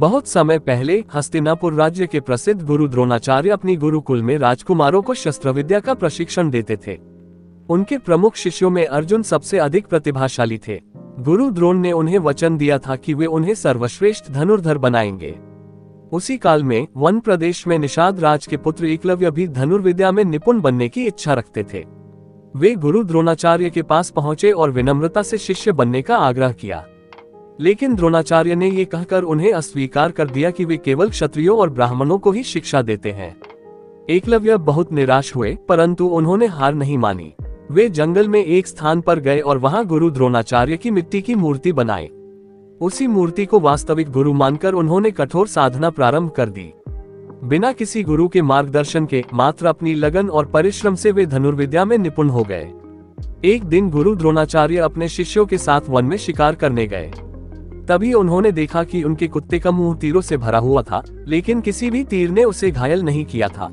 बहुत समय पहले हस्तिनापुर राज्य के प्रसिद्ध गुरु द्रोणाचार्य अपनी गुरुकुल में राजकुमारों को शस्त्र विद्या का प्रशिक्षण देते थे। उनके प्रमुख शिष्यों में अर्जुन सबसे अधिक प्रतिभाशाली थे। गुरु द्रोण ने उन्हें वचन दिया था कि वे उन्हें सर्वश्रेष्ठ धनुर्धर बनाएंगे। उसी काल में वन प्रदेश में निषाद राज के पुत्र एकलव्य भी धनुर्विद्या में निपुण बनने की इच्छा रखते थे। वे गुरु द्रोणाचार्य के पास पहुंचे और विनम्रता से शिष्य बनने का आग्रह किया, लेकिन द्रोणाचार्य ने ये कहकर उन्हें अस्वीकार कर दिया कि वे केवल क्षत्रियों और ब्राह्मणों को ही शिक्षा देते हैं। एकलव्य बहुत निराश हुए, परंतु उन्होंने हार नहीं मानी। वे जंगल में एक स्थान पर गए और वहां गुरु द्रोणाचार्य की मिट्टी की मूर्ति बनाई। उसी मूर्ति को वास्तविक गुरु मानकर उन्होंने कठोर साधना प्रारंभ कर दी। बिना किसी गुरु के मार्गदर्शन के मात्र अपनी लगन और परिश्रम से वे धनुर्विद्या में निपुण हो गए। एक दिन गुरु द्रोणाचार्य अपने शिष्यों के साथ वन में शिकार करने गए। तभी उन्होंने देखा कि उनके कुत्ते का मुंह तीरों से भरा हुआ था, लेकिन किसी भी तीर ने उसे घायल नहीं किया था।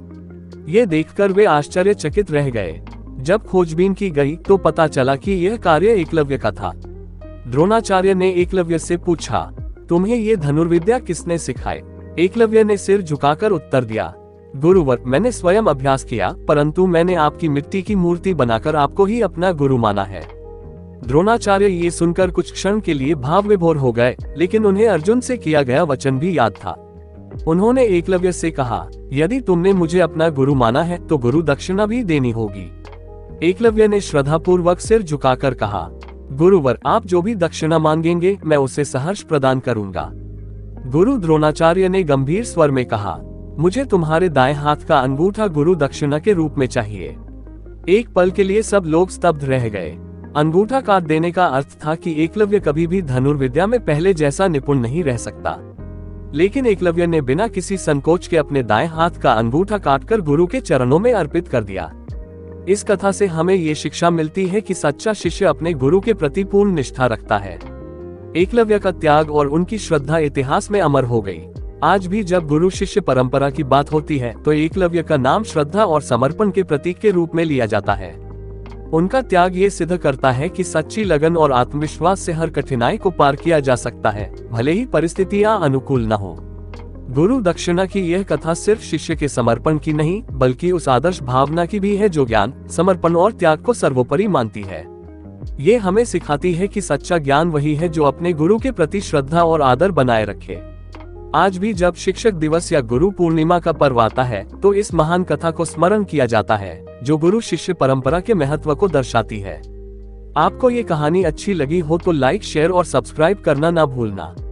ये देखकर वे आश्चर्यचकित रह गए। जब खोजबीन की गई तो पता चला कि यह कार्य एकलव्य का था। द्रोणाचार्य ने एकलव्य से पूछा, तुम्हें ये धनुर्विद्या किसने सिखाई? एकलव्य ने सिर झुकाकर उत्तर दिया, गुरुवर, मैंने स्वयं अभ्यास किया, परंतु मैंने आपकी मिट्टी की मूर्ति बनाकर आपको ही अपना गुरु माना है। द्रोणाचार्य ये सुनकर कुछ क्षण के लिए भाव विभोर हो गए, लेकिन उन्हें अर्जुन से किया गया वचन भी याद था। उन्होंने एकलव्य से कहा, यदि तुमने मुझे अपना गुरु माना है तो गुरु दक्षिणा भी देनी होगी। एकलव्य ने श्रद्धापूर्वक सिर झुकाकर कहा, गुरुवर, आप जो भी दक्षिणा मांगेंगे मैं उसे सहर्ष प्रदान करूंगा। गुरु द्रोणाचार्य ने गंभीर स्वर में कहा, मुझे तुम्हारे दाएं हाथ का अंगूठा गुरु दक्षिणा के रूप में चाहिए। एक पल के लिए सब लोग स्तब्ध रह गए। अंगूठा काट देने का अर्थ था कि एकलव्य कभी भी धनुर्विद्या में पहले जैसा निपुण नहीं रह सकता। लेकिन एकलव्य ने बिना किसी संकोच के अपने दाएं हाथ का अंगूठा काटकर गुरु के चरणों में अर्पित कर दिया। इस कथा से हमें ये शिक्षा मिलती है कि सच्चा शिष्य अपने गुरु के प्रति पूर्ण निष्ठा रखता है। एकलव्य का त्याग और उनकी श्रद्धा इतिहास में अमर हो गई। आज भी जब गुरु शिष्य परंपरा की बात होती है तो एकलव्य का नाम श्रद्धा और समर्पण के प्रतीक के रूप में लिया जाता है। उनका त्याग ये सिद्ध करता है कि सच्ची लगन और आत्मविश्वास से हर कठिनाई को पार किया जा सकता है, भले ही परिस्थितियां अनुकूल न हो। गुरु दक्षिणा की यह कथा सिर्फ शिष्य के समर्पण की नहीं, बल्कि उस आदर्श भावना की भी है जो ज्ञान, समर्पण और त्याग को सर्वोपरि मानती है। ये हमें सिखाती है कि सच्चा ज्ञान वही है जो अपने गुरु के प्रति श्रद्धा और आदर बनाए रखे। आज भी जब शिक्षक दिवस या गुरु पूर्णिमा का पर्व आता है तो इस महान कथा को स्मरण किया जाता है, जो गुरु शिष्य परंपरा के महत्व को दर्शाती है। आपको ये कहानी अच्छी लगी हो तो लाइक, शेयर और सब्सक्राइब करना ना भूलना।